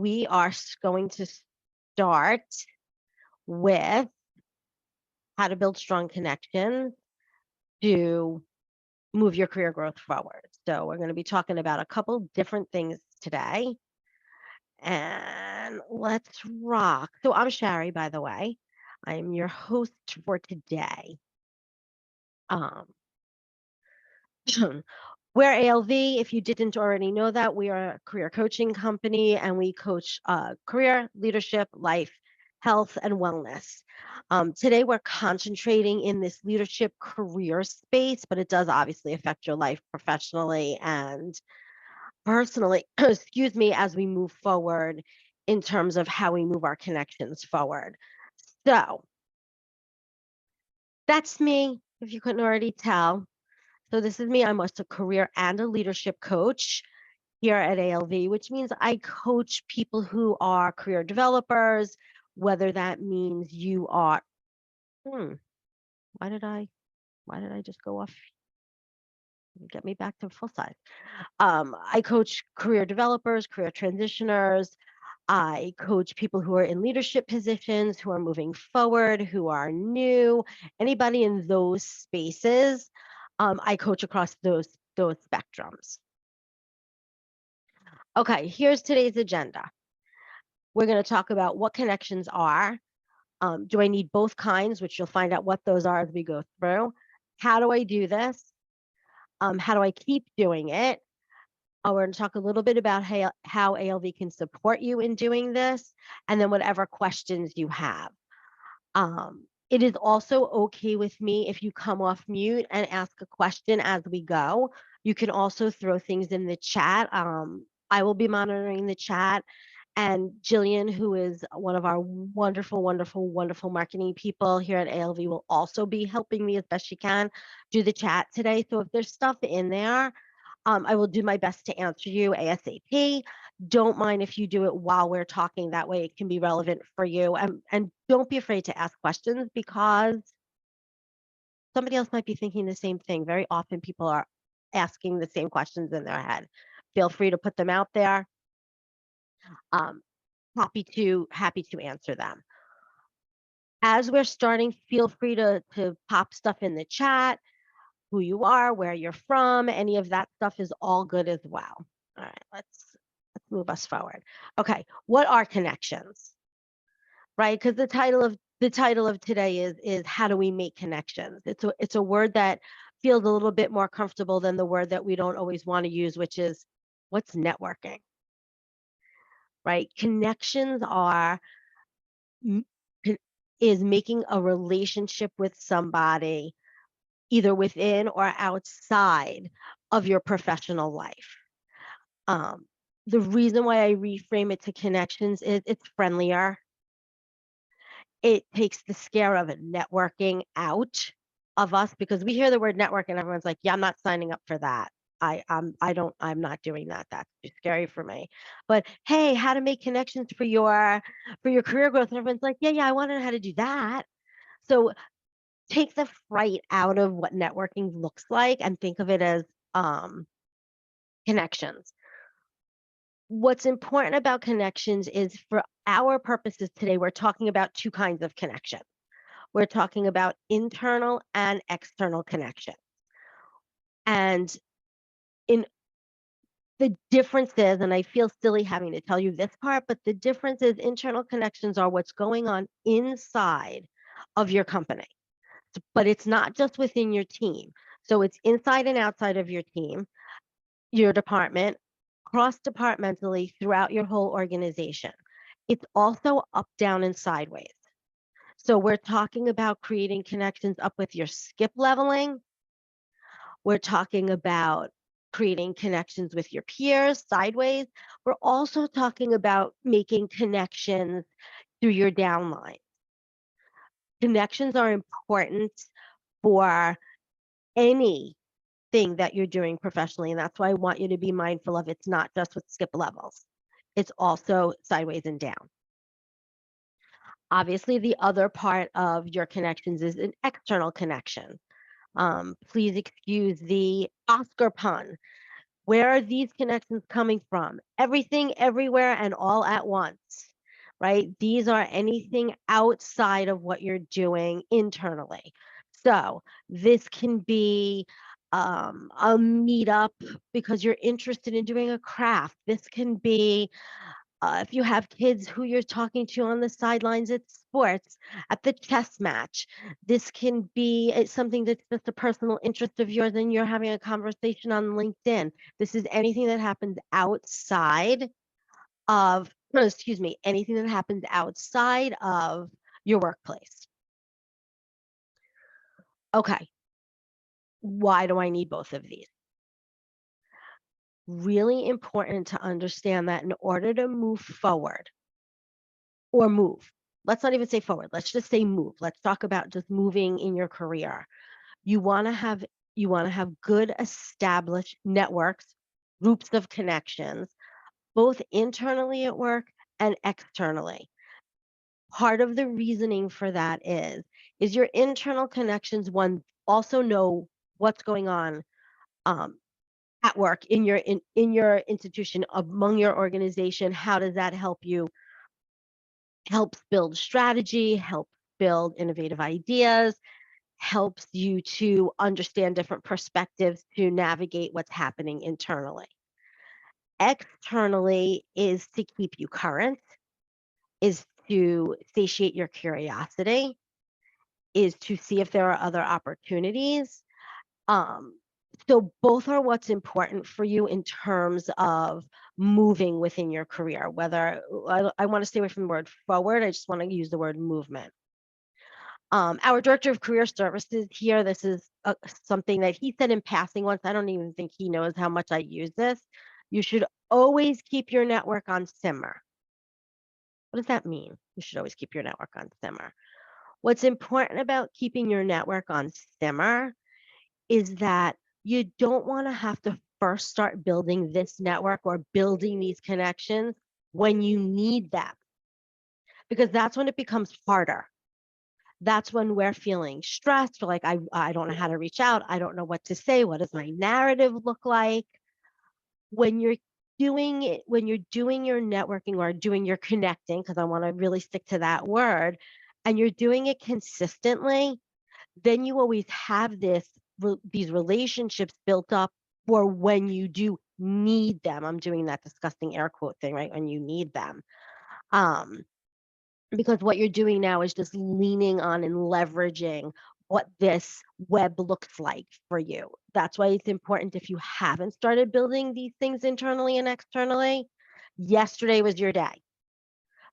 we are going to start with how to build strong connections to move your career growth forward. So we're going to be talking about a couple different things today. And let's rock. So I'm Shari, by the way. I'm your host for today. Um, we're ALV. If you didn't already know that, we are a career coaching company and we coach career, leadership, life, health, and wellness. Today, we're concentrating in this leadership career space, but it does obviously affect your life professionally and personally, excuse me, as we move forward in terms of how we move our connections forward. So that's me, if you couldn't already tell. So this is me. I'm also a career and a leadership coach here at ALV, which means I coach people who are career developers, whether that means you are, why did I just go off? Get me back to full size. I coach career developers, career transitioners. I coach people who are in leadership positions, who are moving forward, who are new, anybody in those spaces. I coach across those spectrums. Okay, here's today's agenda. We're going to talk about what connections are. Do I need both kinds, which you'll find out what those are as we go through. How do I do this? How do I keep doing it? We're going to talk a little bit about how ALV can support you in doing this, and then whatever questions you have. It is also okay with me if you come off mute and ask a question as we go. You can also throw things in the chat. I will be monitoring the chat. And Jillian, who is one of our wonderful, wonderful, wonderful marketing people here at ALV, will also be helping me as best she can do the chat today. So if there's stuff in there, I will do my best to answer you ASAP. Don't mind if you do it while we're talking. That way it can be relevant for you. And don't be afraid to ask questions because somebody else might be thinking the same thing. Very often people are asking the same questions in their head. Feel free to put them out there. Happy to answer them. As we're starting, feel free to pop stuff in the chat, who you are, where you're from, any of that stuff is all good as well. All right, let's move us forward. Okay, what are connections? Right? Because the title of today is how do we make connections? It's a word that feels a little bit more comfortable than the word that we don't always want to use, which is what's networking? Right? Connections is making a relationship with somebody either within or outside of your professional life. The reason why I reframe it to connections is it's friendlier. It takes the scare of networking out of us because we hear the word network and everyone's like, yeah, I'm not signing up for that. I'm not doing that. That's too scary for me. But hey, how to make connections for your career growth? And everyone's like, yeah, I want to know how to do that. So take the fright out of what networking looks like and think of it as connections. What's important about connections is for our purposes today, we're talking about two kinds of connections. We're talking about internal and external connections. And in the difference is, and I feel silly having to tell you this part, but the difference is internal connections are what's going on inside of your company. But it's not just within your team. So it's inside and outside of your team, your department, cross-departmentally throughout your whole organization. It's also up, down, and sideways. So we're talking about creating connections up with your skip leveling. We're talking about creating connections with your peers sideways. We're also talking about making connections through your downline. Connections are important for anything that you're doing professionally. And that's why I want you to be mindful of it's not just with skip levels. It's also sideways and down. Obviously, the other part of your connections is an external connection. Please excuse the Oscar pun. Where are these connections coming from? Everything, everywhere, and all at once, right? These are anything outside of what you're doing internally. So this can be a meetup because you're interested in doing a craft. This can be if you have kids who you're talking to on the sidelines at sports, at the chess match. This can be something that's just a personal interest of yours and you're having a conversation on LinkedIn. This is anything that happens outside of, no, excuse me, anything that happens outside of your workplace. Okay, why do I need both of these? Really important to understand that in order to move forward or move, let's not even say forward, let's just say move. Let's talk about just moving in your career. You want to have good established networks, groups of connections, both internally at work and externally. Part of the reasoning for that is your internal connections one also know what's going on um, at work in your institution among your organization. How does that help you? Helps build strategy, helps build innovative ideas, helps you to understand different perspectives to navigate what's happening internally. Externally is to keep you current, is to satiate your curiosity, is to see if there are other opportunities. Um, so both are what's important for you in terms of moving within your career. Whether I want to stay away from the word forward, I just want to use the word movement. Our director of career services here, this is something that he said in passing once. I don't even think he knows how much I use this. You should always keep your network on simmer. What does that mean? You should always keep your network on simmer. What's important about keeping your network on simmer is that you don't want to have to first start building this network or building these connections when you need them, because that's when it becomes harder. That's when we're feeling stressed. We're like, I don't know how to reach out. I don't know what to say. What does my narrative look like? When you're doing it, when you're doing your networking or doing your connecting, because I want to really stick to that word, and you're doing it consistently, then you always have these relationships built up for when you do need them. I'm doing that disgusting air quote thing, right? When you need them. Um, because what you're doing now is just leaning on and leveraging what this web looks like for you. That's why it's important, if you haven't started building these things internally and externally, yesterday was your day.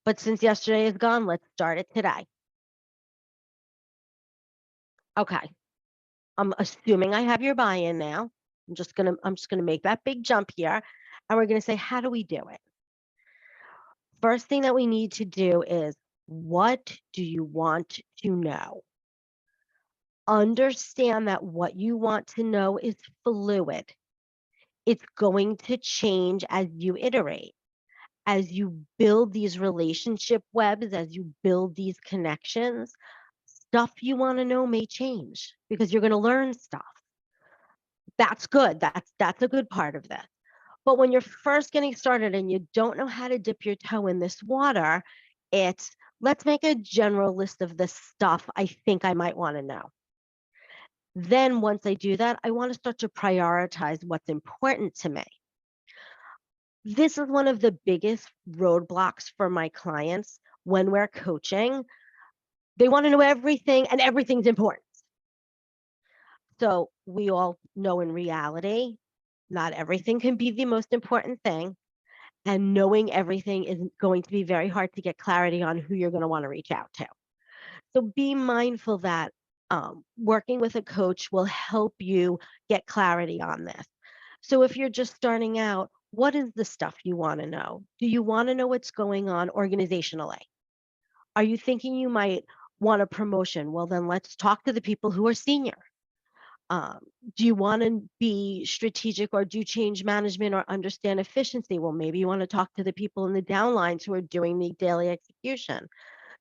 But since yesterday is gone, let's start it today. Okay. I'm assuming I have your buy-in now. I'm just gonna make that big jump here, and we're gonna say, how do we do it? First thing that we need to do is, what do you want to know? Understand that what you want to know is fluid. It's going to change as you iterate, as you build these relationship webs, as you build these connections. Stuff you want to know may change because you're going to learn stuff. That's good. That's a good part of this. But when you're first getting started and you don't know how to dip your toe in this water, it's, let's make a general list of the stuff I think I might want to know. Then once I do that, I want to start to prioritize what's important to me. This is one of the biggest roadblocks for my clients when we're coaching. They want to know everything and everything's important. So we all know in reality, not everything can be the most important thing. And knowing everything is going to be very hard to get clarity on who you're going to want to reach out to. So be mindful that working with a coach will help you get clarity on this. So if you're just starting out, what is the stuff you want to know? Do you want to know what's going on organizationally? Are you thinking you might want a promotion? Well, then let's talk to the people who are senior. Um, do you want to be strategic or do change management or understand efficiency? Well, maybe you want to talk to the people in the downlines who are doing the daily execution.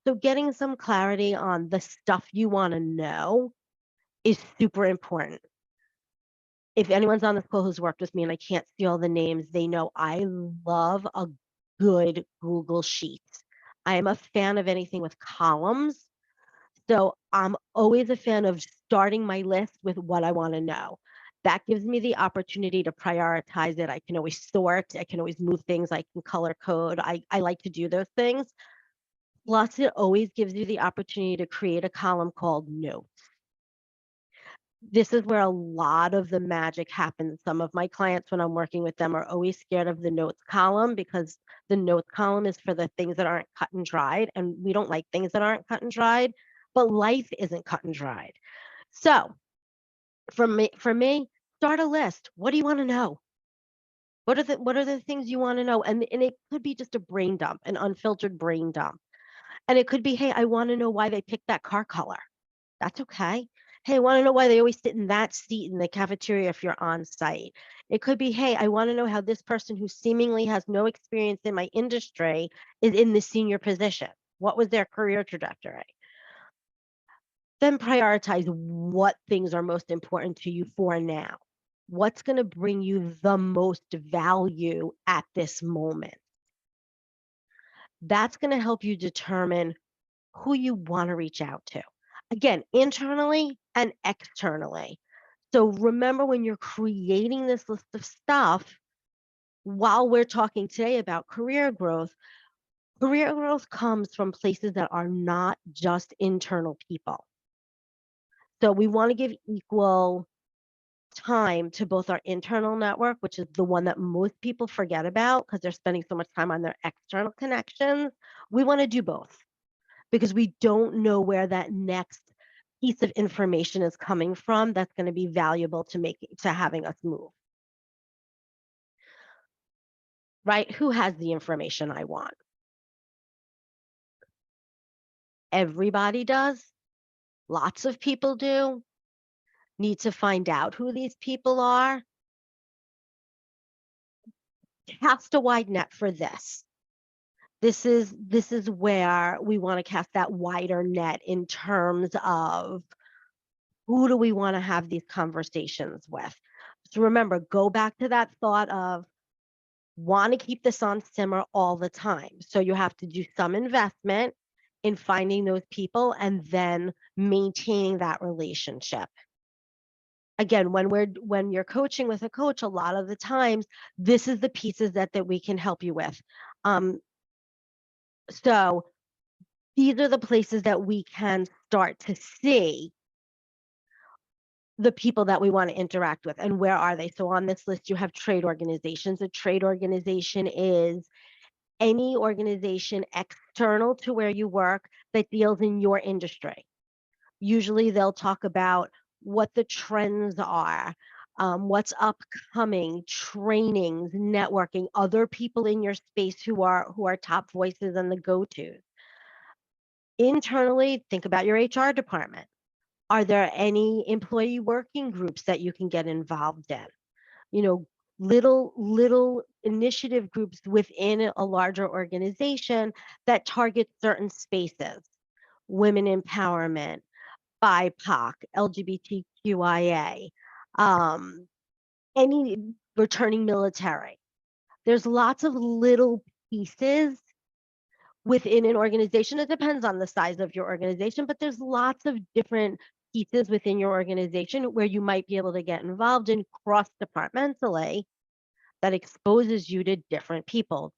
So getting some clarity on the stuff you want to know is super important. if anyone's on this call who's worked with me and I can't see all the names, they know I love a good Google Sheets. I am a fan of anything with columns. So I'm always a fan of starting my list with what I want to know. That gives me the opportunity to prioritize it. I can always sort, I can always move things, I can color code. I like to do those things. Plus, it always gives you the opportunity to create a column called notes. This is where a lot of the magic happens. Some of my clients, when I'm working with them, are always scared of the notes column because the notes column is for the things that aren't cut and dried, and we don't like things that aren't cut and dried, but life isn't cut and dried. So for me, start a list. What do you want to know? What are the things you want to know? And it could be just a brain dump, an unfiltered brain dump. And it could be, hey, I want to know why they picked that car color. That's okay. Hey, I want to know why they always sit in that seat in the cafeteria if you're on site. It could be, hey, I want to know how this person who seemingly has no experience in my industry is in the senior position. What was their career trajectory? Then prioritize what things are most important to you for now. What's going to bring you the most value at this moment? That's going to help you determine who you want to reach out to. Again, internally and externally. So remember, when you're creating this list of stuff, while we're talking today about career growth comes from places that are not just internal people. So we want to give equal time to both our internal network, which is the one that most people forget about because they're spending so much time on their external connections. We want to do both because we don't know where that next piece of information is coming from that's going to be valuable to having us move. Right? Who has the information I want? Everybody does. Lots of people do. Need to find out who these people are. Cast a wide net for this. This is where we want to cast that wider net in terms of who do we want to have these conversations with. So remember, go back to that thought of want to keep this on simmer all the time. So you have to do some investment in finding those people and then maintaining that relationship. Again, when you're coaching with a coach, a lot of the times, this is the pieces that we can help you with. So these are the places that we can start to see the people that we want to interact with and where are they. So on this list, you have trade organizations. A trade organization is any organization external to where you work that deals in your industry. Usually they'll talk about what the trends are, what's upcoming, trainings, networking, other people in your space who are top voices and the go-tos. Internally, think about your HR department. Are there any employee working groups that you can get involved in? You know, little initiative groups within a larger organization that target certain spaces, women empowerment, BIPOC, LGBTQIA, any returning military. There's lots of little pieces within an organization. It depends on the size of your organization, but there's lots of different pieces within your organization where you might be able to get involved in cross-departmentally that exposes you to different people.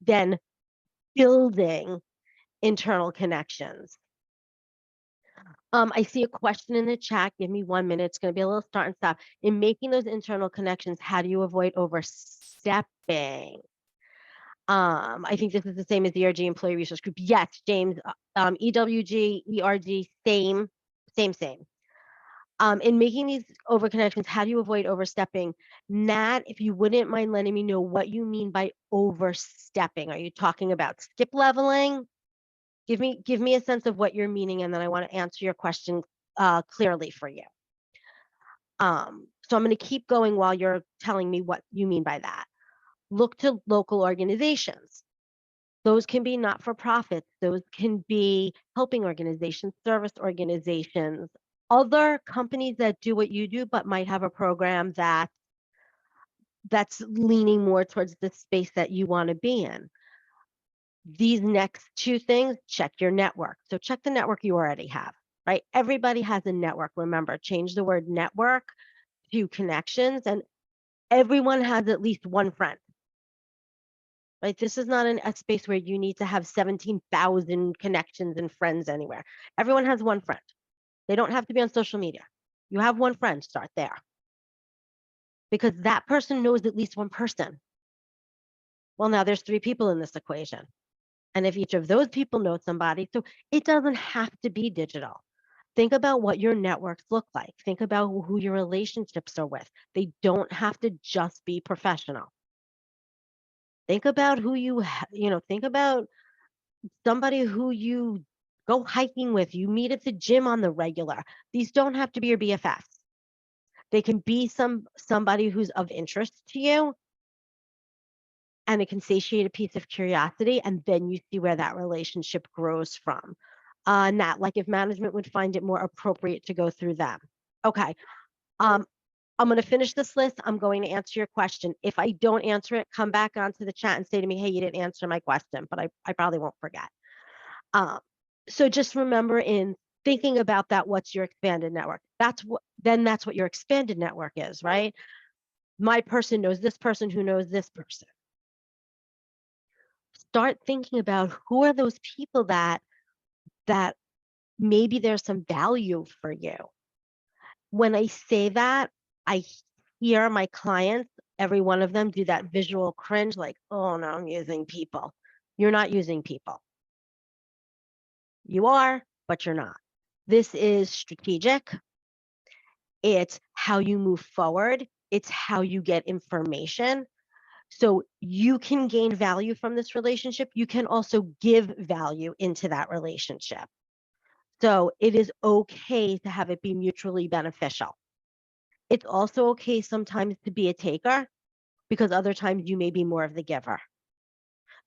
Then building internal connections. I see a question in the chat. Give me 1 minute. It's going to be a little start and stop. In making those internal connections, how do you avoid overstepping? I think this is the same as the ERG Employee Resource Group. Yes, James, EWG, ERG, same. In making these overconnections, how do you avoid overstepping? Nat, if you wouldn't mind letting me know what you mean by overstepping. Are you talking about skip leveling? Give me a sense of what you're meaning, and then I want to answer your question clearly for you. So I'm going to keep going while you're telling me what you mean by that. Look to local organizations. Those can be not-for-profits. Those can be helping organizations, service organizations, other companies that do what you do, but might have a program that's leaning more towards the space that you want to be in. These next two things, check your network. So check the network you already have, right? Everybody has a network. Remember, change the word network to connections, and everyone has at least one friend, right? This is not a space where you need to have 17,000 connections and friends anywhere. Everyone has one friend. They don't have to be on social media. You have one friend, start there. Because that person knows at least one person. Well, now there's three people in this equation. And if each of those people know somebody, so it doesn't have to be digital. Think about what your networks look like. Think about who your relationships are with. They don't have to just be professional. Think about think about somebody who you go hiking with, you meet at the gym on the regular. These don't have to be your BFFs. They can be somebody who's of interest to you, and it can satiate a piece of curiosity, and then you see where that relationship grows from. Not like if management would find it more appropriate to go through them. Okay. I'm going to finish this list. I'm going to answer your question. If I don't answer it, come back onto the chat and say to me, hey, you didn't answer my question, but I probably won't forget. So just remember, in thinking about that, what's your expanded network? That's what your expanded network is, right? My person knows this person who knows this person. Start thinking about who are those people that maybe there's some value for you. When I say that, I hear my clients, every one of them, do that visual cringe, like, oh no, I'm using people. You're not using people. You are, but you're not. This is strategic. It's how you move forward. It's how you get information. So you can gain value from this relationship. You can also give value into that relationship. So it is okay to have it be mutually beneficial. It's also okay sometimes to be a taker, because other times you may be more of the giver.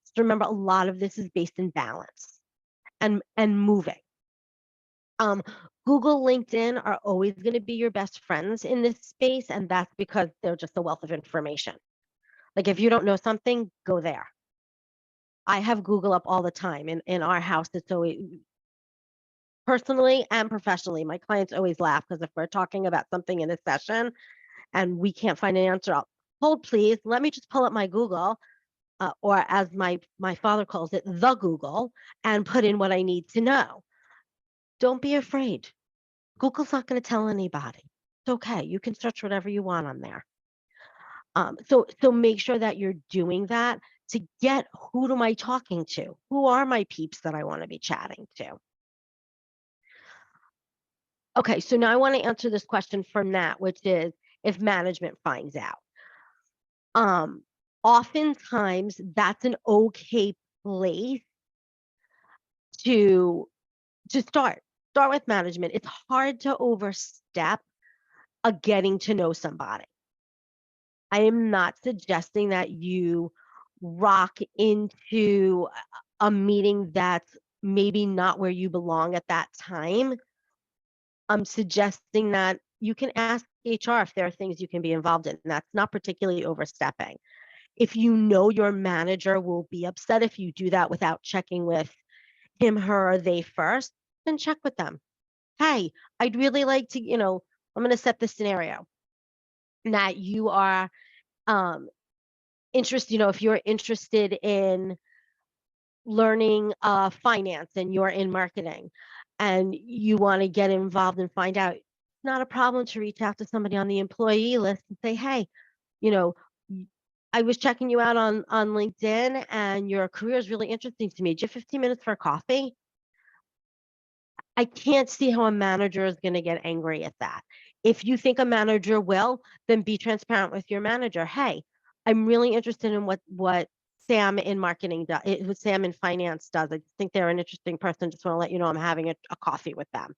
So remember, a lot of this is based in balance and moving. Google, LinkedIn are always going to be your best friends in this space, and that's because they're just a wealth of information. Like if you don't know something, go there. I have Google up all the time in our house. It's always, personally and professionally, my clients always laugh because if we're talking about something in a session and we can't find an answer, I'll hold please, let me just pull up my Google, or as my father calls it, the Google, and put in what I need to know. Don't be afraid. Google's not going to tell anybody. It's okay. You can search whatever you want on there. So make sure that you're doing that to get, who am I talking to? Who are my peeps that I want to be chatting to? Okay, so now I want to answer this question from Nat, which is, if management finds out. Oftentimes that's an okay place to start with management. It's hard to overstep a getting to know somebody. I am not suggesting that you rock into a meeting that's maybe not where you belong at that time. I'm suggesting that you can ask HR if there are things you can be involved in. That's not particularly overstepping. If you know your manager will be upset if you do that without checking with him, her, or they first, then check with them. Hey, I'd really like to, I'm going to set this scenario that you are interested, if you're interested in learning finance and you're in marketing and you want to get involved and find out, not a problem to reach out to somebody on the employee list and say, hey, I was checking you out on LinkedIn and your career is really interesting to me. Do you have 15 minutes for coffee? I can't see how a manager is going to get angry at that. If you think a manager will, then be transparent with your manager. Hey, I'm really interested in what Sam in marketing does, what Sam in finance does. I think they're an interesting person. Just want to let you know I'm having a coffee with them.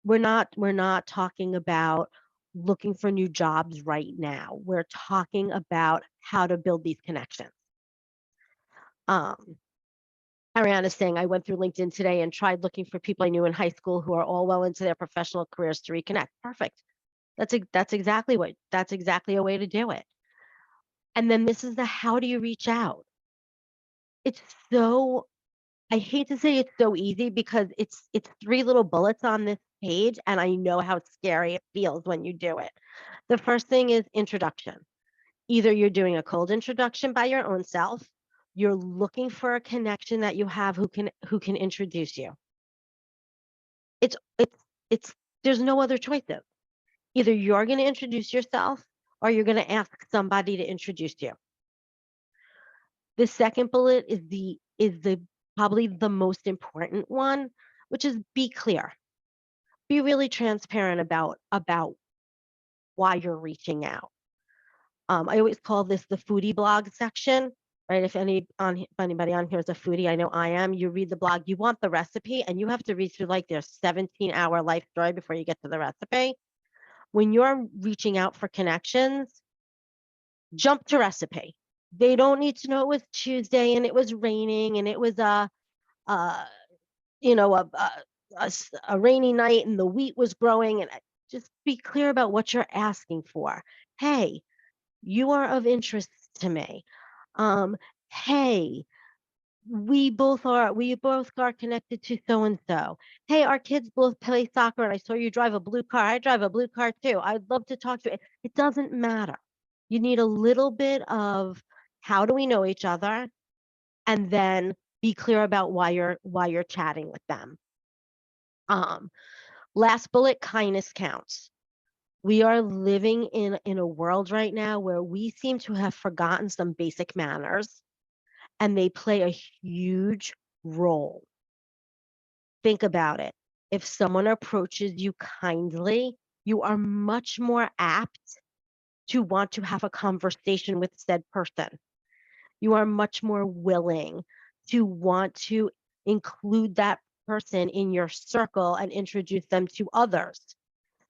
We're not talking about looking for new jobs right now. We're talking about how to build these connections. Ariana is saying, I went through LinkedIn today and tried looking for people I knew in high school who are all well into their professional careers to reconnect. Perfect. That's exactly a way to do it. And then this is the how do you reach out? It's so, I hate to say it's so easy because it's three little bullets on this page, and I know how scary it feels when you do it. The first thing is introduction. Either you're doing a cold introduction by your own self, you're looking for a connection that you have who can introduce you. It's there's no other choices. Either you're going to introduce yourself or you're going to ask somebody to introduce you. The second bullet is the probably the most important one, which is be clear. Be really transparent about why you're reaching out. I always call this the foodie blog section, right? If anybody on here is a foodie, I know I am. You read the blog, you want the recipe, and you have to read through like their 17-hour life story before you get to the recipe. When you're reaching out for connections, jump to recipe. They don't need to know it was Tuesday and it was raining and it was uh you know a rainy night and the wheat was growing, and just be clear about what you're asking for. Hey, you are of interest to me. Um, hey, we both are connected to so and so. Hey, our kids both play soccer and I saw you drive a blue car. I drive a blue car too. I'd love to talk to you. It doesn't matter. You need a little bit of how do we know each other, and then be clear about why you're chatting with them. Um, Last bullet, kindness counts. We are living in a world right now where we seem to have forgotten some basic manners, and they play a huge role. Think about it. If someone approaches you kindly, you are much more apt to want to have a conversation with said person. You are much more willing to want to include that person in your circle and introduce them to others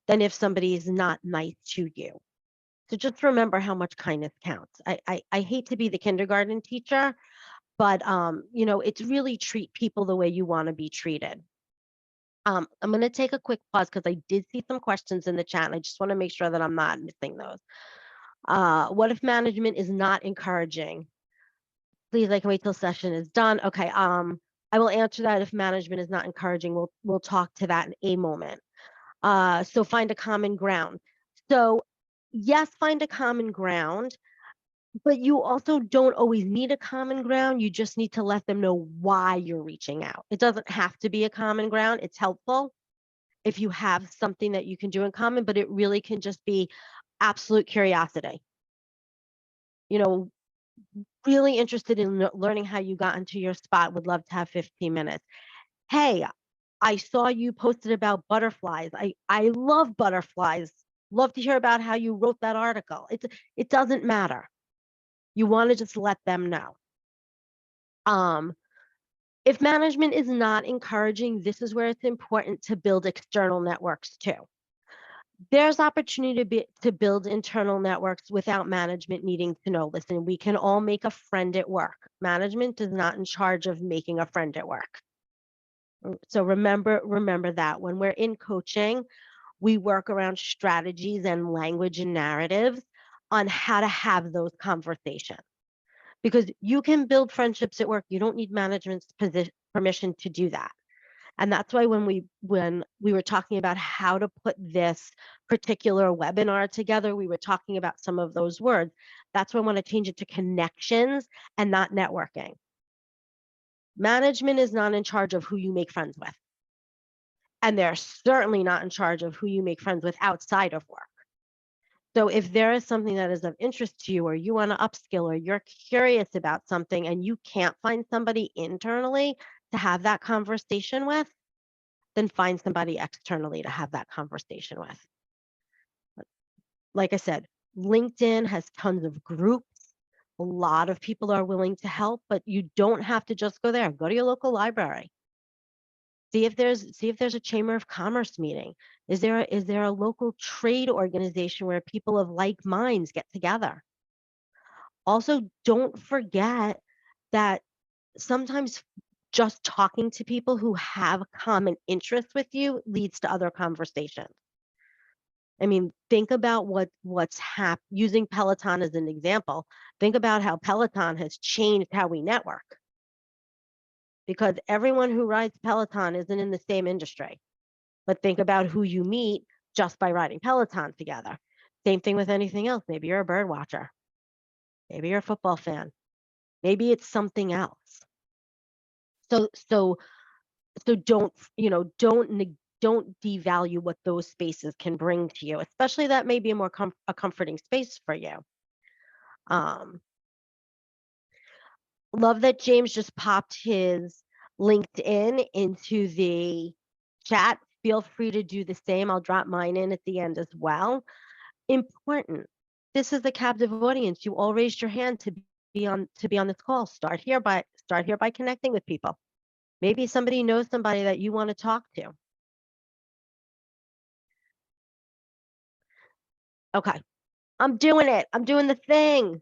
than if somebody is not nice to you. So just remember how much kindness counts. I hate to be the kindergarten teacher, but it's really treat people the way you want to be treated. I'm going to take a quick pause because I did see some questions in the chat, and I just want to make sure that I'm not missing those. What if management is not encouraging? Please, I can wait till session is done. Okay. I will answer that. If management is not encouraging, we'll talk to that in a moment. So find a common ground. So yes, find a common ground, but you also don't always need a common ground. You just need to let them know why you're reaching out. It doesn't have to be a common ground. It's helpful if you have something that you can do in common, but it really can just be absolute curiosity. Really interested in learning how you got into your spot. Would love to have 15 minutes. Hey, I saw you posted about butterflies. I love butterflies. Love to hear about how you wrote that article. It doesn't matter. You want to just let them know. If management is not encouraging, this is where it's important to build external networks too. There's opportunity to build internal networks without management needing to know. Listen, we can all make a friend at work. Management is not in charge of making a friend at work. So remember that when we're in coaching, we work around strategies and language and narratives on how to have those conversations. Because you can build friendships at work. You don't need management's permission to do that. And that's why when we were talking about how to put this particular webinar together, we were talking about some of those words. That's why I want to change it to connections and not networking. Management is not in charge of who you make friends with. And they're certainly not in charge of who you make friends with outside of work. So if there is something that is of interest to you, or you want to upskill, or you're curious about something and you can't find somebody internally to have that conversation with, then find somebody externally to have that conversation with. Like I said, LinkedIn has tons of groups. A lot of people are willing to help, but you don't have to just go there. Go to your local library. See if there's a Chamber of Commerce meeting. Is there a local trade organization where people of like minds get together? Also, don't forget that sometimes just talking to people who have common interests with you leads to other conversations. I mean, think about what's using Peloton as an example. Think about how Peloton has changed how we network, because everyone who rides Peloton isn't in the same industry. But think about who you meet just by riding Peloton together. Same thing with anything else. Maybe you're a bird watcher. Maybe you're a football fan. Maybe it's something else. So don't, don't devalue what those spaces can bring to you, especially that may be a more a comforting space for you. Love that James just popped his LinkedIn into the chat. Feel free to do the same. I'll drop mine in at the end as well. Important. This is a captive audience. You all raised your hand to be on this call. Start here by connecting with people. Maybe somebody knows somebody that you want to talk to. Okay. I'm doing it. I'm doing the thing.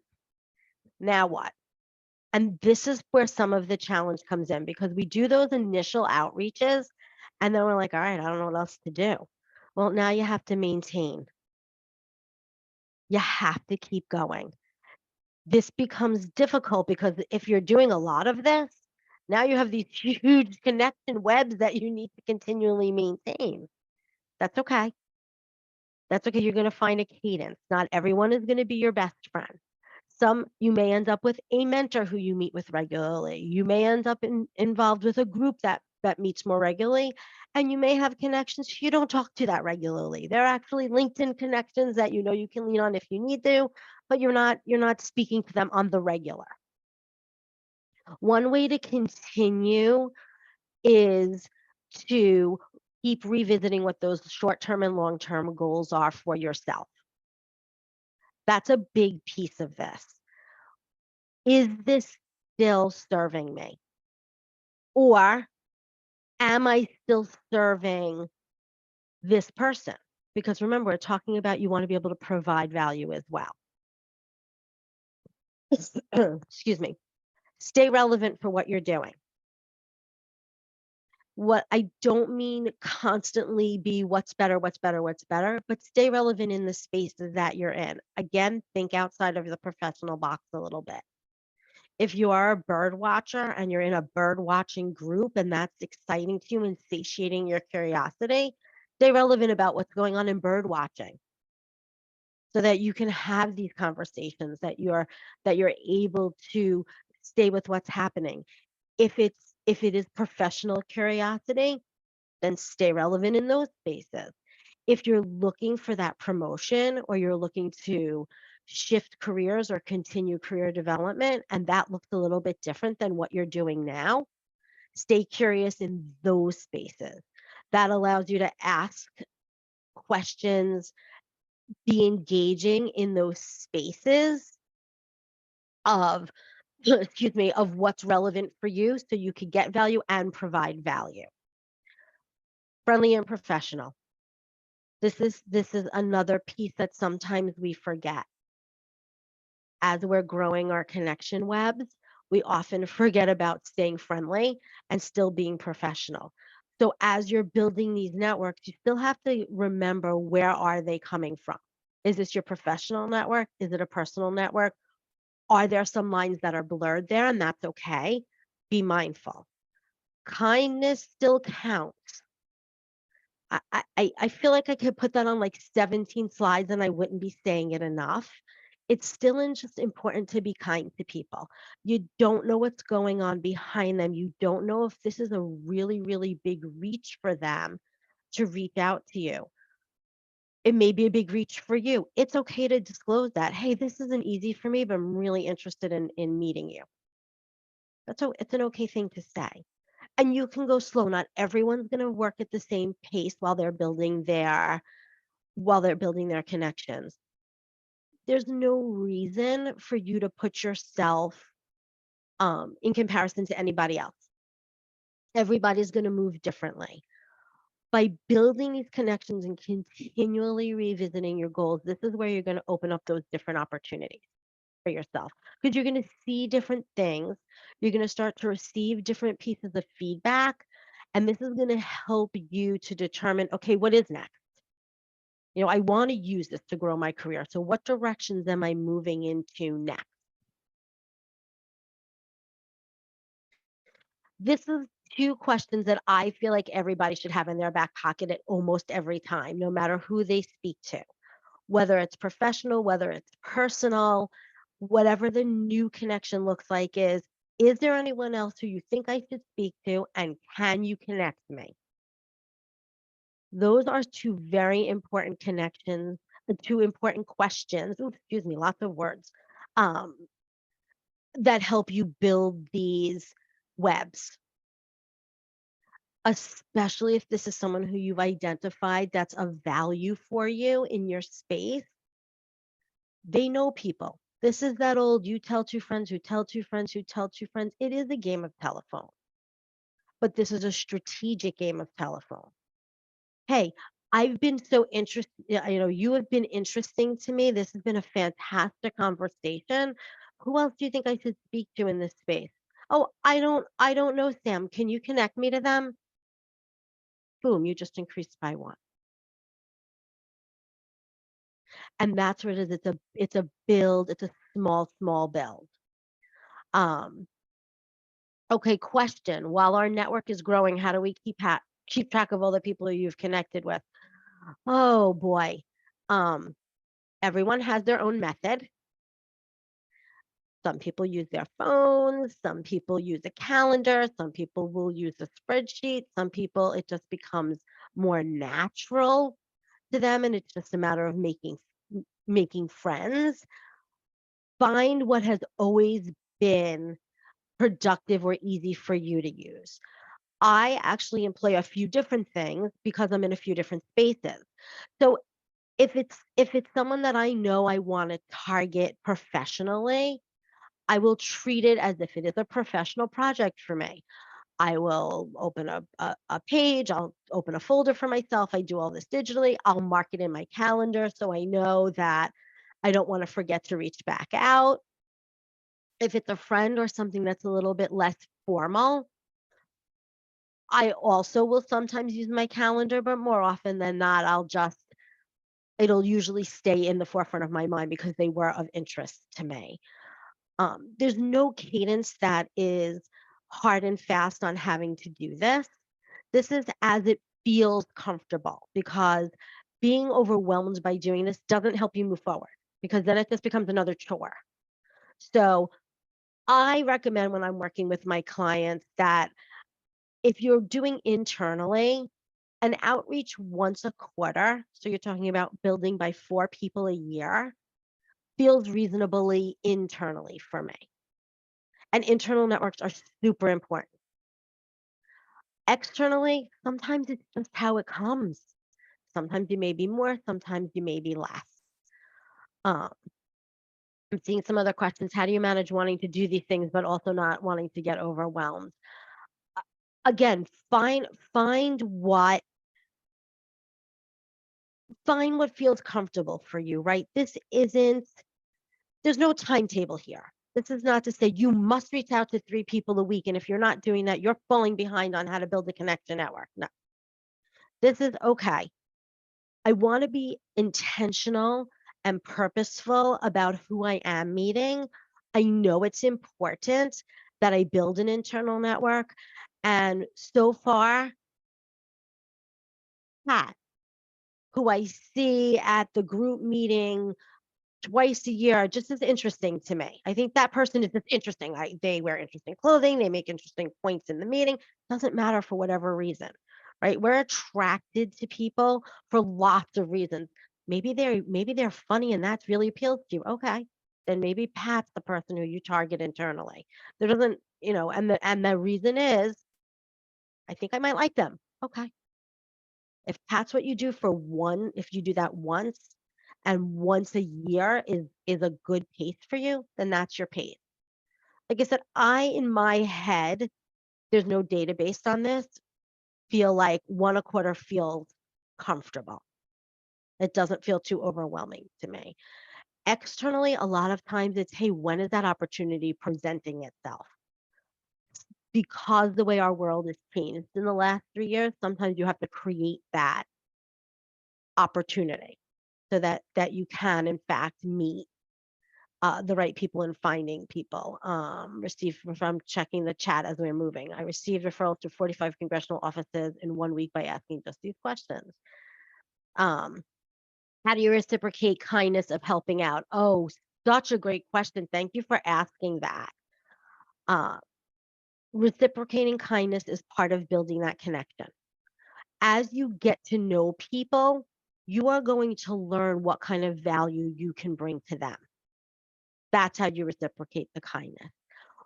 Now what? And this is where some of the challenge comes in, because we do those initial outreaches and then we're like, all right, I don't know what else to do. Well, now you have to maintain. You have to keep going. This becomes difficult because if you're doing a lot of this, now you have these huge connection webs that you need to continually maintain. That's okay. That's okay. You're going to find a cadence. Not everyone is going to be your best friend. You may end up with a mentor who you meet with regularly. You may end up involved with a group that meets more regularly, and you may have connections you don't talk to that regularly. They're actually LinkedIn connections that you can lean on if you need to, but you're not speaking to them on the regular. One way to continue is to keep revisiting what those short-term and long-term goals are for yourself. That's a big piece of this. Is this still serving me? Or am I still serving this person? Because remember, we're talking about you want to be able to provide value as well. Excuse me. Stay relevant for what you're doing. What I don't mean constantly be what's better, but stay relevant in the spaces that you're in. Again, think outside of the professional box a little bit. If you are a bird watcher and you're in a bird watching group and that's exciting to you and satiating your curiosity, stay relevant about what's going on in bird watching so that you can have these conversations, that you're able to stay with what's happening. If it is professional curiosity, then stay relevant in those spaces. If you're looking for that promotion or you're looking to shift careers or continue career development, and that looks a little bit different than what you're doing now, stay curious in those spaces. That allows you to ask questions, be engaging in those spaces of, excuse me, of what's relevant for you so you can get value and provide value. Friendly and professional. This is another piece that sometimes we forget. As we're growing our connection webs, we often forget about staying friendly and still being professional. So as you're building these networks, you still have to remember, where are they coming from? Is this your professional network? Is it a personal network? Are there some lines that are blurred there? And that's okay. Be mindful. Kindness still counts. I feel like I could put that on like 17 slides and I wouldn't be saying it enough. It's still just important to be kind to people. You don't know what's going on behind them. You don't know if this is a really, really big reach for them to reach out to you. It may be a big reach for you. It's okay to disclose that. Hey, this isn't easy for me, but I'm really interested in meeting you. It's an okay thing to say. And you can go slow. Not everyone's going to work at the same pace while they're building their connections. There's no reason for you to put yourself in comparison to anybody else. Everybody's going to move differently. By building these connections and continually revisiting your goals, this is where you're going to open up those different opportunities. for yourself because you're going to see different things. You're going to start to receive different pieces of feedback. And this is going to help you to determine, okay, what is next? I want to use this to grow my career. So what directions am I moving into next? This is two questions that I feel like everybody should have in their back pocket at almost every time, no matter who they speak to, whether it's professional, whether it's personal, whatever the new connection looks like is there anyone else who you think I should speak to and can you connect me? Those are two very important connections, two important questions. Ooh, excuse me, lots of words. Um, that help you build these webs, especially if this is someone who you've identified that's of value for you in your space. They know people. This is that old you tell two friends who tell two friends who tell two friends. It is a game of telephone, but this is a strategic game of telephone. Hey, I've been so interested, you have been interesting to me. This has been a fantastic conversation. Who else do you think I should speak to in this space? Oh, I don't know, Sam. Can you connect me to them? Boom, you just increased by one. And that's what it is. It's a build, it's a small build. Okay, question. While our network is growing, how do we keep track of all the people you've connected with? Oh boy. Um, Everyone has their own method. Some people use their phones, some people use a calendar, some people will use a spreadsheet, some people it just becomes more natural to them and it's just a matter of making friends. Find what has always been productive or easy for you to use. I actually employ a few different things because I'm in a few different spaces. So if it's someone that I know I want to target professionally, I will treat it as if it is a professional project for me. I will open a page, I'll open a folder for myself. I do all this digitally. I'll mark it in my calendar so I know that I don't want to forget to reach back out. If it's a friend or something that's a little bit less formal, I also will sometimes use my calendar, but more often than not, it'll usually stay in the forefront of my mind because they were of interest to me. There's no cadence that is hard and fast on having to do this. This is as it feels comfortable because being overwhelmed by doing this doesn't help you move forward because then it just becomes another chore. So I recommend when I'm working with my clients that if you're doing internally, an outreach once a quarter, so you're talking about building by 4 people a year, feels reasonably internally for me. And internal networks are super important. Externally, sometimes it's just how it comes. Sometimes you may be more, sometimes you may be less. Um, I'm seeing some other questions. How do you manage wanting to do these things, but also not wanting to get overwhelmed? Again, find what feels comfortable for you, right? There's no timetable here. This is not to say you must reach out to 3 people a week. And if you're not doing that, you're falling behind on how to build a connection network. No, this is okay. I want to be intentional and purposeful about who I am meeting. I know it's important that I build an internal network. And so far, Pat, who I see at the group meeting twice a year just as interesting to me. I think that person is just interesting. They wear interesting clothing, they make interesting points in the meeting. Doesn't matter for whatever reason, right? We're attracted to people for lots of reasons. Maybe they're funny and that's really appeals to you. Okay. Then maybe Pat's the person who you target internally. There doesn't, and the reason is I think I might like them. Okay. If that's what you do if you do that once and once a year is a good pace for you, then that's your pace. Like I said, in my head, there's no database on this, feel like 1 a quarter feels comfortable. It doesn't feel too overwhelming to me. Externally, a lot of times it's, hey, when is that opportunity presenting itself? Because the way our world has changed in the last 3 years, sometimes you have to create that opportunity so that you can, in fact, meet the right people and finding people. Received from checking the chat as we're moving. I received referrals to 45 congressional offices in 1 week by asking just these questions. Um, how do you reciprocate kindness of helping out? Oh, such a great question. Thank you for asking that. Uh, Reciprocating kindness is part of building that connection. As you get to know people, you are going to learn what kind of value you can bring to them. That's how you reciprocate the kindness.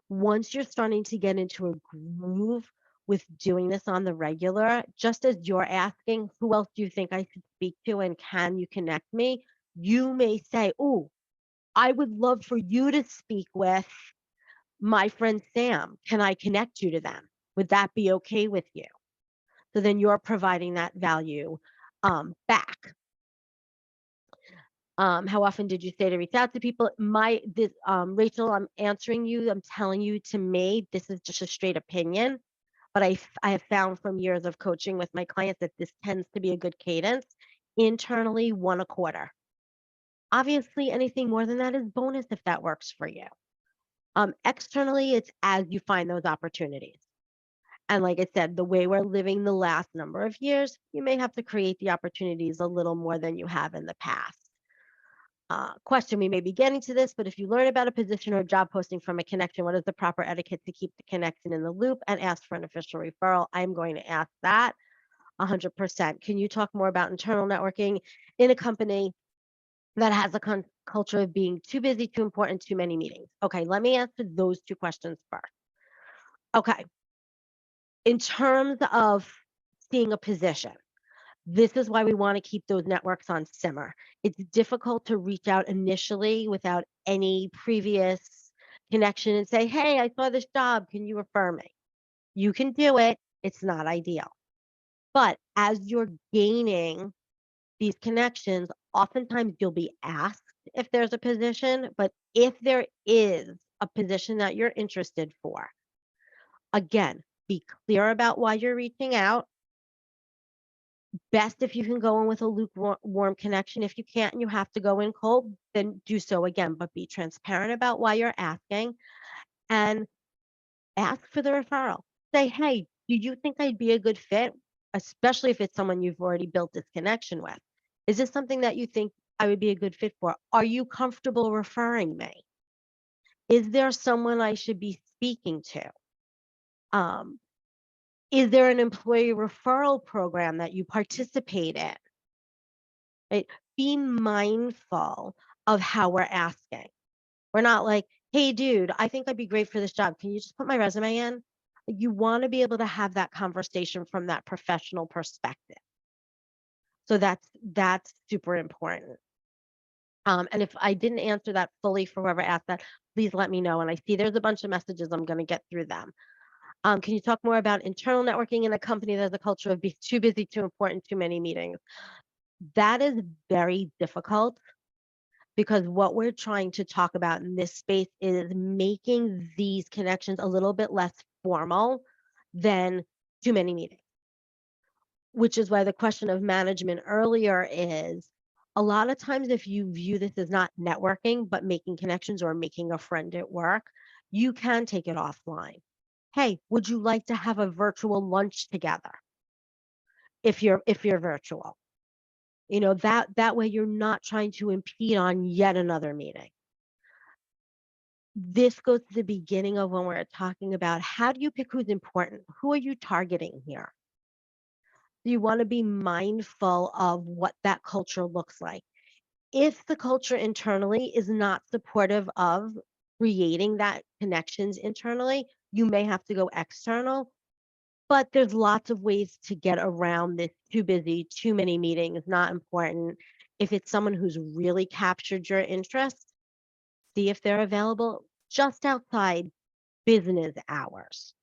Once you're starting to get into a groove with doing this on the regular, just as you're asking, who else do you think I should speak to and can you connect me? You may say, oh, I would love for you to speak with my friend Sam. Can I connect you to them? Would that be okay with you? So then you're providing that value back. How often did you say to reach out to people? Rachel, I'm answering you. I'm telling you, to me, this is just a straight opinion. But I have found from years of coaching with my clients that this tends to be a good cadence. Internally, 1 a quarter. Obviously, anything more than that is bonus if that works for you. Externally, it's as you find those opportunities. And like I said, the way we're living the last number of years, you may have to create the opportunities a little more than you have in the past. Question, we may be getting to this, but if you learn about a position or job posting from a connection, what is the proper etiquette to keep the connection in the loop and ask for an official referral? I'm going to ask that 100%. Can you talk more about internal networking in a company that has a culture of being too busy, too important, too many meetings? Okay, let me answer those 2 questions first. Okay, in terms of seeing a position, this is why we want to keep those networks on simmer. It's difficult to reach out initially without any previous connection and say, hey, I saw this job. Can you refer me? You can do it. It's not ideal. But as you're gaining these connections, oftentimes you'll be asked if there's a position. But if there is a position that you're interested for, again, be clear about why you're reaching out. Best if you can go in with a lukewarm connection. If you can't and you have to go in cold, then do so again, but be transparent about why you're asking and ask for the referral. Say, hey, do you think I'd be a good fit? Especially if it's someone you've already built this connection with. Is this something that you think I would be a good fit for? Are you comfortable referring me? Is there someone I should be speaking to? Is there an employee referral program that you participate in? Right? Be mindful of how we're asking. We're not like, hey, dude, I think I'd be great for this job. Can you just put my resume in? You want to be able to have that conversation from that professional perspective. So that's super important. And if I didn't answer that fully for whoever asked that, please let me know. And I see there's a bunch of messages. I'm going to get through them. Can you talk more about internal networking in a company that has a culture of being too busy, too important, too many meetings? That is very difficult because what we're trying to talk about in this space is making these connections a little bit less formal than too many meetings, which is why the question of management earlier is a lot of times if you view this as not networking, but making connections or making a friend at work, you can take it offline. Hey, would you like to have a virtual lunch together? If you're virtual, that way you're not trying to impede on yet another meeting. This goes to the beginning of when we're talking about how do you pick who's important? Who are you targeting here? You want to be mindful of what that culture looks like. If the culture internally is not supportive of creating that connections internally, you may have to go external. But there's lots of ways to get around this too busy, too many meetings, not important. If it's someone who's really captured your interest, see if they're available just outside business hours.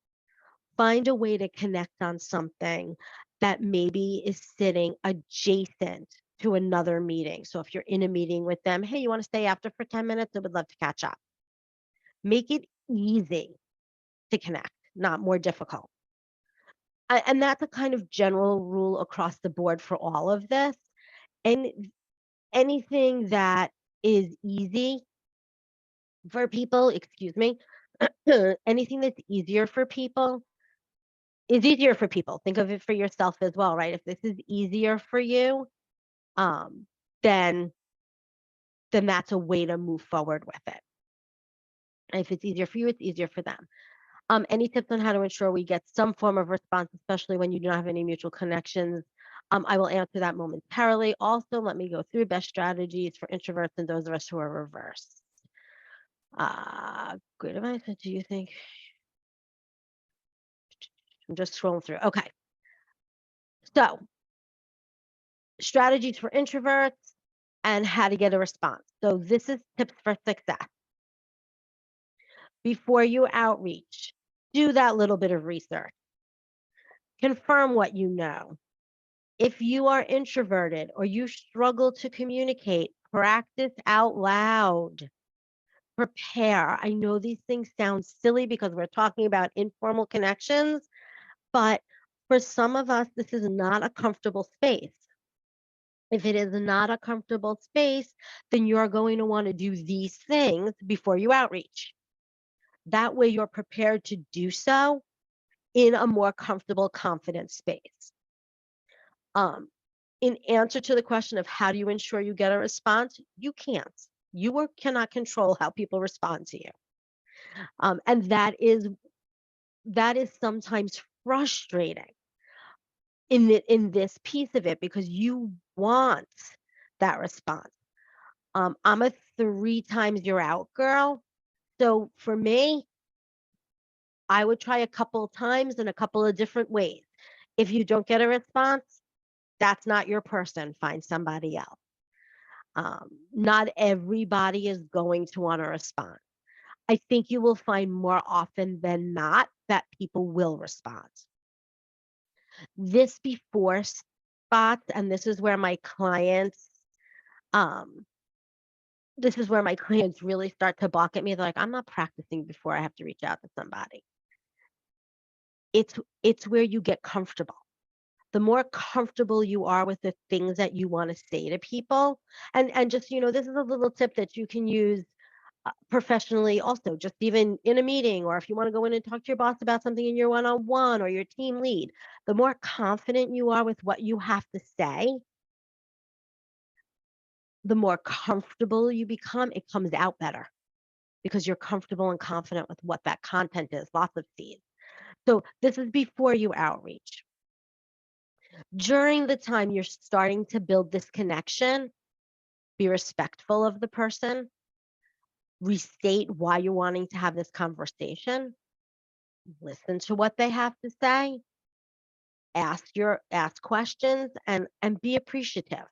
Find a way to connect on something that maybe is sitting adjacent to another meeting. So if you're in a meeting with them, hey, you want to stay after for 10 minutes? I would love to catch up. Make it easy to connect, not more difficult. And that's a kind of general rule across the board for all of this. And anything that is easy for people, excuse me, anything that's easier for people is easier for people. Think of it for yourself as well, right? If this is easier for you, um, then that's a way to move forward with it. And if it's easier for you, it's easier for them. Any tips on how to ensure we get some form of response, especially when you do not have any mutual connections? I will answer that momentarily. Also, let me go through best strategies for introverts and those of us who are reverse. Great advice. What do you think? I'm just scrolling through. Okay. So, strategies for introverts and how to get a response. So, this is tips for success. Before you outreach, do that little bit of research. Confirm what you know. If you are introverted or you struggle to communicate, practice out loud. Prepare. I know these things sound silly because we're talking about informal connections, but for some of us, this is not a comfortable space. If it is not a comfortable space, then you're going to want to do these things before you outreach. That way, you're prepared to do so in a more comfortable, confident space. In answer to the question of how do you ensure you get a response, you can't. You cannot control how people respond to you. And that is sometimes frustrating in this piece of it because you want that response. I'm a 3 times you're out girl. So for me, I would try a couple of times in a couple of different ways. If you don't get a response, that's not your person. Find somebody else. Not everybody is going to want to respond. I think you will find more often than not that people will respond. This before spots, and this is where my clients, really start to balk at me. They're like, I'm not practicing before I have to reach out to somebody. It's where you get comfortable. The more comfortable you are with the things that you want to say to people, and just, this is a little tip that you can use professionally also, just even in a meeting, or if you want to go in and talk to your boss about something in your one-on-one or your team lead, the more confident you are with what you have to say, the more comfortable you become, it comes out better because you're comfortable and confident with what that content is, lots of C's. So this is before you outreach. During the time you're starting to build this connection, be respectful of the person, restate why you're wanting to have this conversation, listen to what they have to say, ask questions, and be appreciative.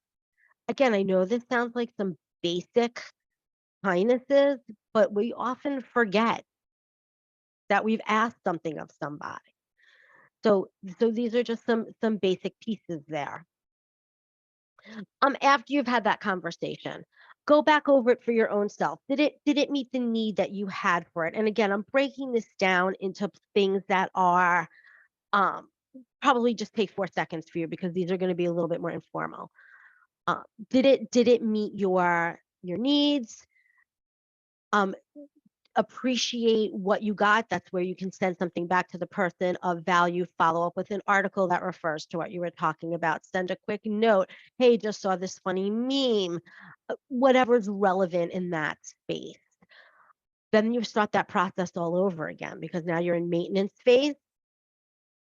Again, I know this sounds like some basic kindnesses, but we often forget that we've asked something of somebody. So these are just some basic pieces there. After you've had that conversation, go back over it for your own self. Did it meet the need that you had for it? And again, I'm breaking this down into things that are probably just take 4 seconds for you because these are going to be a little bit more informal. Did it meet your needs? Appreciate what you got. That's where you can send something back to the person of value, follow up with an article that refers to what you were talking about, send a quick note, hey, just saw this funny meme, whatever's relevant in that space. Then you start that process all over again because now you're in maintenance phase.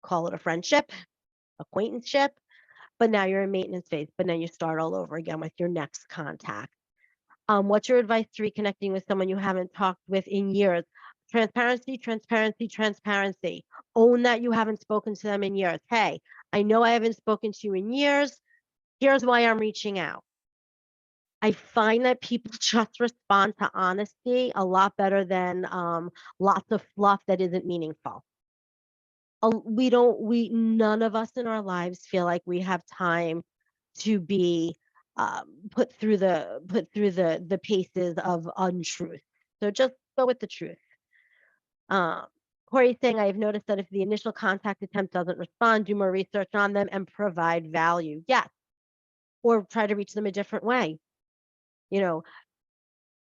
Call it a friendship, acquaintanceship, but now you're in maintenance phase, but then you start all over again with your next contact. What's your advice to reconnecting with someone you haven't talked with in years? Transparency, transparency, transparency. Own that you haven't spoken to them in years. Hey, I know I haven't spoken to you in years. Here's why I'm reaching out. I find that people just respond to honesty a lot better than lots of fluff that isn't meaningful. None of us in our lives feel like we have time to be put through the paces of untruth. So just go with the truth. Corey's saying, I have noticed that if the initial contact attempt doesn't respond, do more research on them and provide value. Yes. Or try to reach them a different way. You know,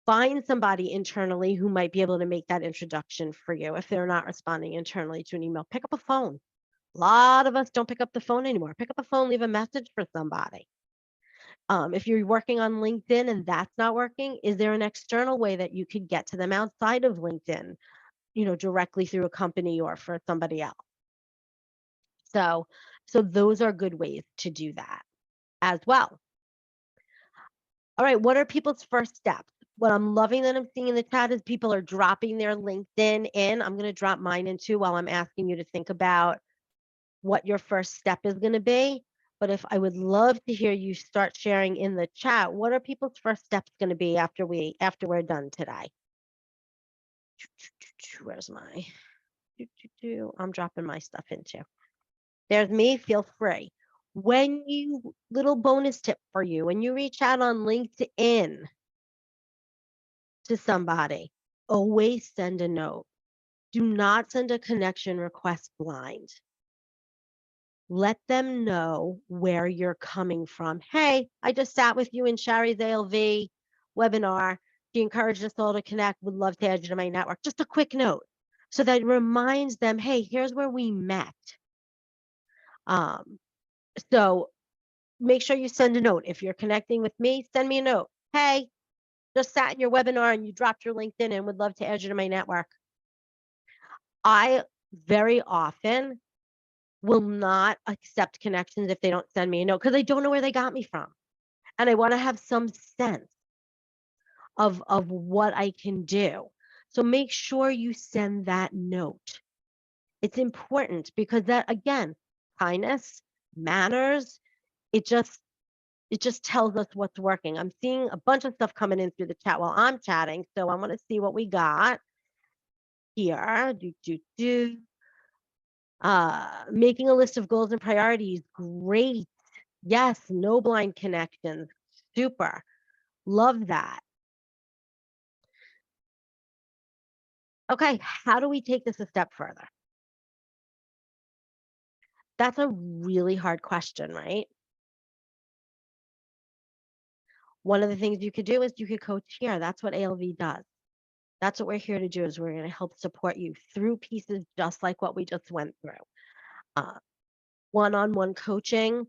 find somebody internally who might be able to make that introduction for you. If they're not responding internally to an email, pick up a phone. A lot of us don't pick up the phone anymore. Pick up a phone, leave a message for somebody. If you're working on LinkedIn and that's not working, is there an external way that you could get to them outside of LinkedIn, directly through a company or for somebody else? So those are good ways to do that as well. All right, what are people's first steps? What I'm loving that I'm seeing in the chat is people are dropping their LinkedIn in. I'm going to drop mine in too while I'm asking you to think about what your first step is going to be. But if I would love to hear you start sharing in the chat, what are people's first steps going to be after we're done today? Where's my? I'm dropping my stuff in too. There's me. Feel free. Little bonus tip for you, when you reach out on LinkedIn to somebody, always send a note. Do not send a connection request blind. Let them know where you're coming from. Hey, I just sat with you in Shari's ALV webinar. She encouraged us all to connect. Would love to add you to my network. Just a quick note so that it reminds them, hey, here's where we met. So make sure you send a note. If you're connecting with me, send me a note. Hey, just sat in your webinar and you dropped your LinkedIn and would love to add you to my network. I very often will not accept connections if they don't send me a note because I don't know where they got me from. And I want to have some sense of what I can do. So make sure you send that note. It's important because that, again, kindness, manners, it just tells us what's working. I'm seeing a bunch of stuff coming in through the chat while I'm chatting. So I want to see what we got here. Making a list of goals and priorities. Great. Yes, no blind connections. Super. Love that. Okay, how do we take this a step further? That's a really hard question, right? One of the things you could do is you could coach here. That's what ALV does. That's what we're here to do, is we're going to help support you through pieces just like what we just went through. One-on-one coaching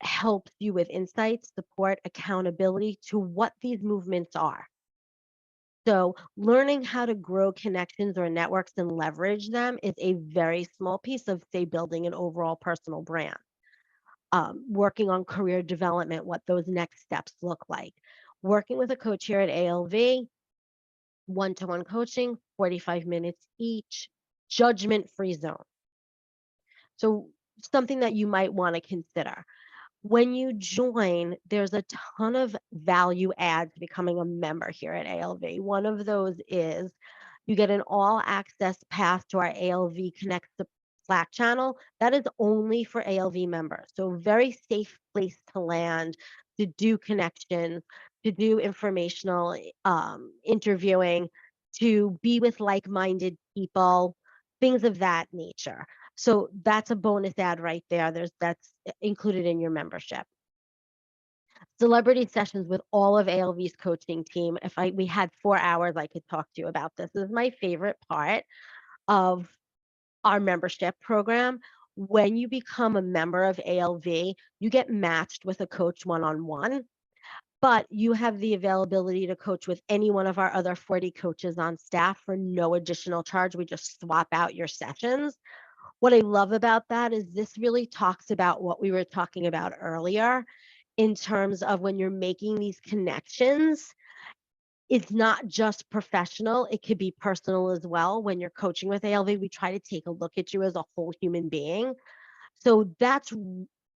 helps you with insights, support, accountability to what these movements are. So learning how to grow connections or networks and leverage them is a very small piece of, say, building an overall personal brand. Working on career development, what those next steps look like. Working with a coach here at ALV, one-to-one coaching, 45 minutes each, judgment-free zone. So something that you might want to consider. When you join, there's a ton of value adds becoming a member here at ALV. One of those is you get an all-access pass to our ALV Connect Slack channel. That is only for ALV members. So very safe place to land, to do connections, to do informational interviewing, to be with like-minded people, things of that nature. So that's a bonus ad right there. That's included in your membership. Celebrity sessions with all of ALV's coaching team. We had 4 hours, I could talk to you about this. This is my favorite part of our membership program. When you become a member of ALV, you get matched with a coach one-on-one, but you have the availability to coach with any one of our other 40 coaches on staff for no additional charge. We just swap out your sessions. What I love about that is this really talks about what we were talking about earlier in terms of when you're making these connections. It's not just professional, it could be personal as well. When you're coaching with ALV, we try to take a look at you as a whole human being. So that's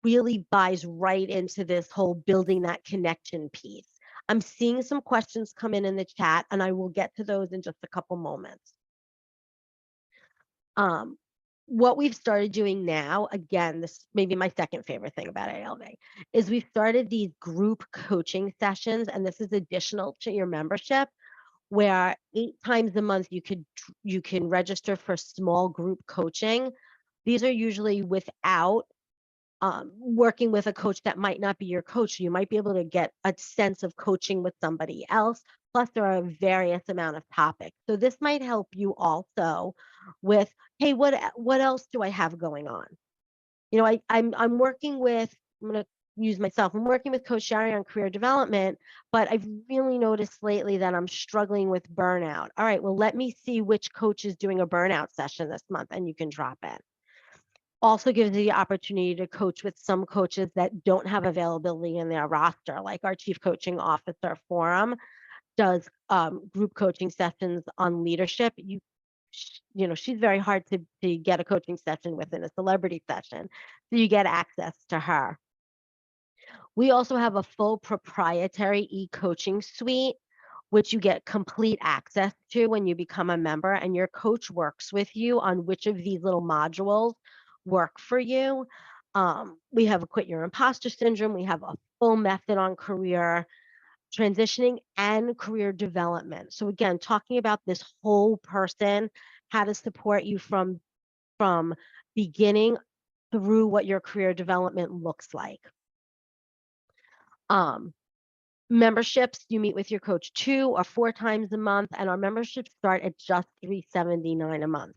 really buys right into this whole building that connection piece. I'm seeing some questions come in the chat, and I will get to those in just a couple moments. what we've started doing now, again, this may be my second favorite thing about ALV, is we've started these group coaching sessions, and this is additional to your membership, where 8 times a month you can register for small group coaching. These are usually without working with a coach that might not be your coach. You might be able to get a sense of coaching with somebody else. Plus, there are various amount of topics. So this might help you also with, hey, what else do I have going on? You know, I'm working with, I'm going to use myself. I'm working with Coach Shari on career development, but I've really noticed lately that I'm struggling with burnout. All right, well, let me see which coach is doing a burnout session this month, and you can drop in. Also gives you the opportunity to coach with some coaches that don't have availability in their roster, like our chief coaching officer forum does group coaching sessions on leadership. You know, she's very hard to get a coaching session within a celebrity session, so you get access to her. We also have a full proprietary e-coaching suite, which you get complete access to when you become a member, and your coach works with you on which of these little modules work for you. We have a Quit Your Imposter Syndrome. We have a full method on career transitioning and career development. So again, talking about this whole person, how to support you from beginning through what your career development looks like. Memberships, you meet with your coach 2 or 4 times a month, and our memberships start at just $379 a month.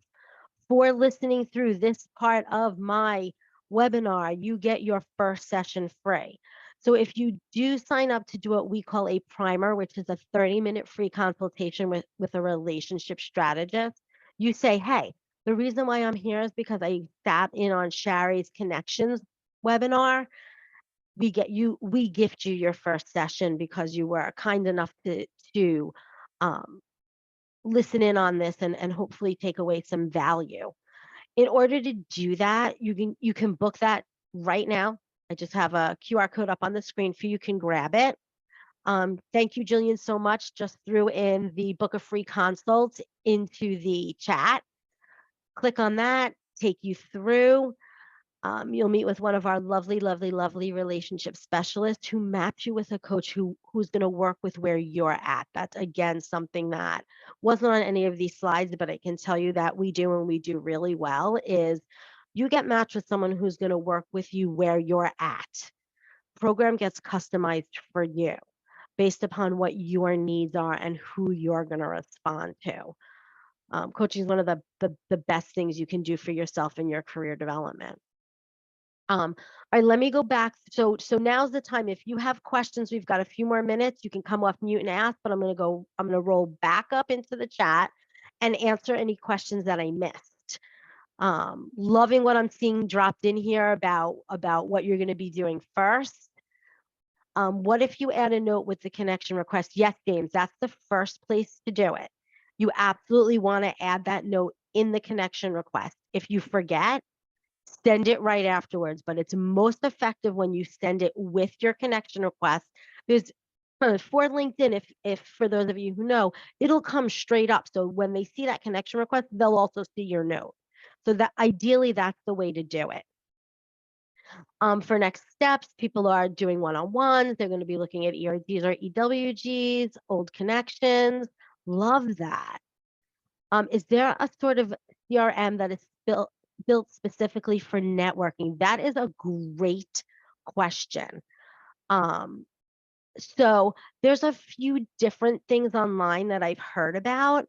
For listening through this part of my webinar, you get your first session free. So if you do sign up to do what we call a primer, which is a 30-minute free consultation with a relationship strategist, you say, hey, the reason why I'm here is because I sat in on Shari's Connections webinar. We gift you your first session because you were kind enough to um, listen in on this and hopefully take away some value. In order to do that, you can book that right now. I just have a QR code up on the screen for you. You can grab it. Thank you, Jillian, so much. Just threw in the book a free consult into the chat. Click on that, take you through. You'll meet with one of our lovely, lovely, lovely relationship specialists who match you with a coach who's going to work with where you're at. That's, again, something that wasn't on any of these slides, but I can tell you that we do, and we do really well, is you get matched with someone who's going to work with you where you're at. Program gets customized for you based upon what your needs are and who you're going to respond to. Coaching is one of the best things you can do for yourself in your career development. All right, let me go back. So now's the time. If you have questions, we've got a few more minutes. You can come off mute and ask, but I'm gonna roll back up into the chat and answer any questions that I missed. Loving what I'm seeing dropped in here about what you're gonna be doing first. What if you add a note with the connection request? Yes, James, that's the first place to do it. You absolutely want to add that note in the connection request. If you forget, send it right afterwards, but it's most effective when you send it with your connection request. There's for LinkedIn, if for those of you who know, it'll come straight up. So when they see that connection request, they'll also see your note. So that ideally, that's the way to do it. For next steps, people are doing one-on-ones. They're going to be looking at ERDs or EWGs, old connections. Love that. Is there a sort of CRM that is built specifically for networking? That is a great question. So there's a few different things online that I've heard about.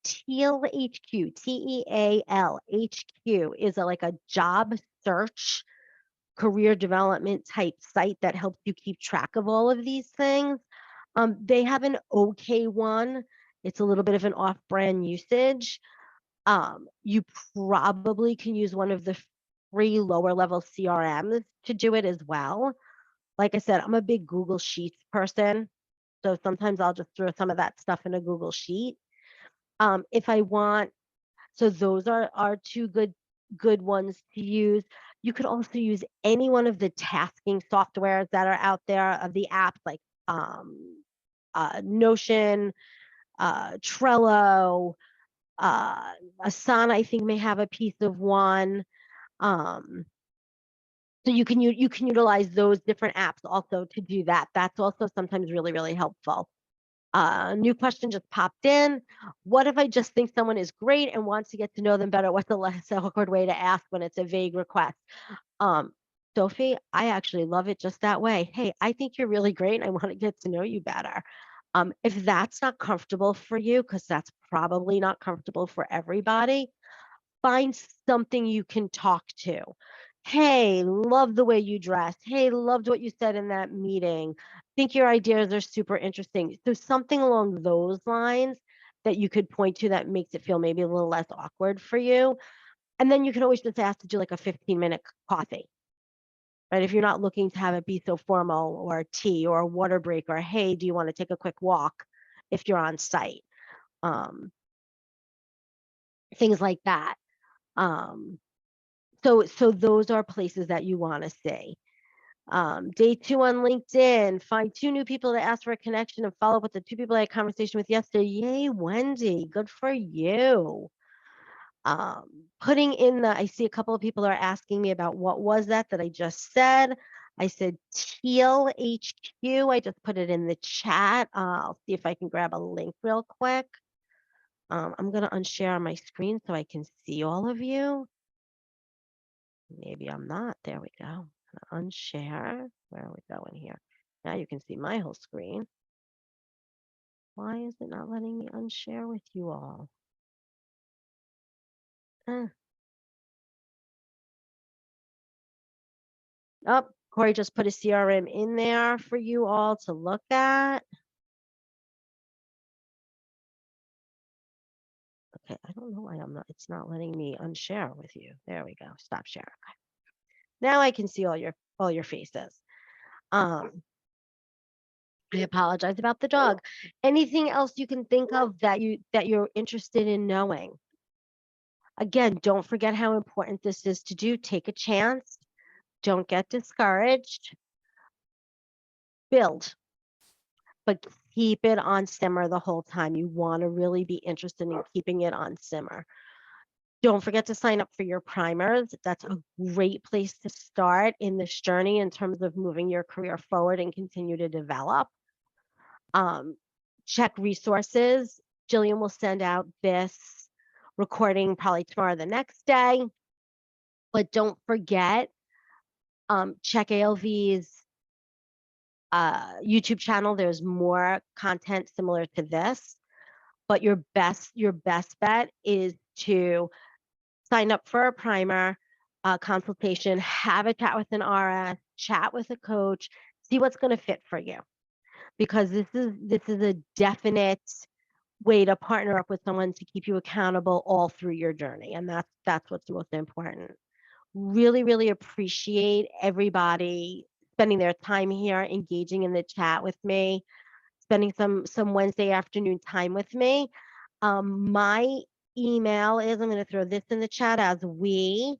Teal HQ, TEAL HQ is like a job search career development type site that helps you keep track of all of these things. They have an okay one. It's a little bit of an off-brand usage. You probably can use one of the free lower level CRMs to do it as well. Like I said, I'm a big Google Sheets person, so sometimes I'll just throw some of that stuff in a Google Sheet. If I want, so those are two good ones to use. You could also use any one of the tasking softwares that are out there, of the apps like Notion, Trello, Asana, I think, may have a piece of one. So you can utilize those different apps also to do that. That's also sometimes really, really helpful. New question just popped in. What if I just think someone is great and wants to get to know them better? What's the less awkward way to ask when it's a vague request? Sophie, I actually love it just that way. Hey, I think you're really great and I want to get to know you better. If that's not comfortable for you, because that's probably not comfortable for everybody, find something you can talk to. Hey, love the way you dress. Hey, loved what you said in that meeting. Think your ideas are super interesting. So something along those lines that you could point to that makes it feel maybe a little less awkward for you. And then you can always just ask to do like a 15-minute coffee, right? If you're not looking to have it be so formal, or tea or a water break, or hey, do you want to take a quick walk if you're on site? Things like that. So those are places that you want to see. Day 2 on LinkedIn, find 2 new people to ask for a connection and follow up with the 2 people I had a conversation with yesterday. Yay, Wendy, good for you. Putting in I see a couple of people are asking me about what was that I just said. I said Teal HQ. I just put it in the chat. I'll see if I can grab a link real quick. I'm going to unshare my screen so I can see all of you. Maybe I'm not. There we go. Unshare. Where are we going here? Now you can see my whole screen. Why is it not letting me unshare with you all? Oh, Corey just put a CRM in there for you all to look at. Okay, I don't know why it's not letting me unshare with you. There we go. Stop sharing. Now I can see all your faces. I apologize about the dog. Anything else you can think of that you're interested in knowing? Again, don't forget how important this is to do. Take a chance. Don't get discouraged. Build, but keep it on simmer the whole time. You want to really be interested in keeping it on simmer. Don't forget to sign up for your primers. That's a great place to start in this journey in terms of moving your career forward and continue to develop. Check resources. Jillian will send out this recording probably tomorrow or the next day. But don't forget, check ALV's YouTube channel. There's more content similar to this. But your best bet is to sign up for a primer consultation, have a chat with an RS, chat with a coach, see what's going to fit for you. Because this is a definite way to partner up with someone to keep you accountable all through your journey. And that's what's most important. Really, really appreciate everybody spending their time here, engaging in the chat with me, spending some Wednesday afternoon time with me. My email is, I'm going to throw this in the chat as we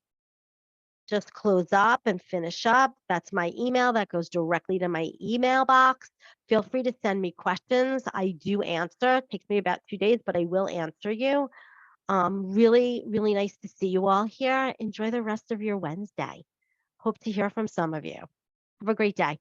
just close up and finish up. That's my email. That goes directly to my email box. Feel free to send me questions. I do answer. It takes me about 2 days, but I will answer you. Really, really nice to see you all here. Enjoy the rest of your Wednesday. Hope to hear from some of you. Have a great day.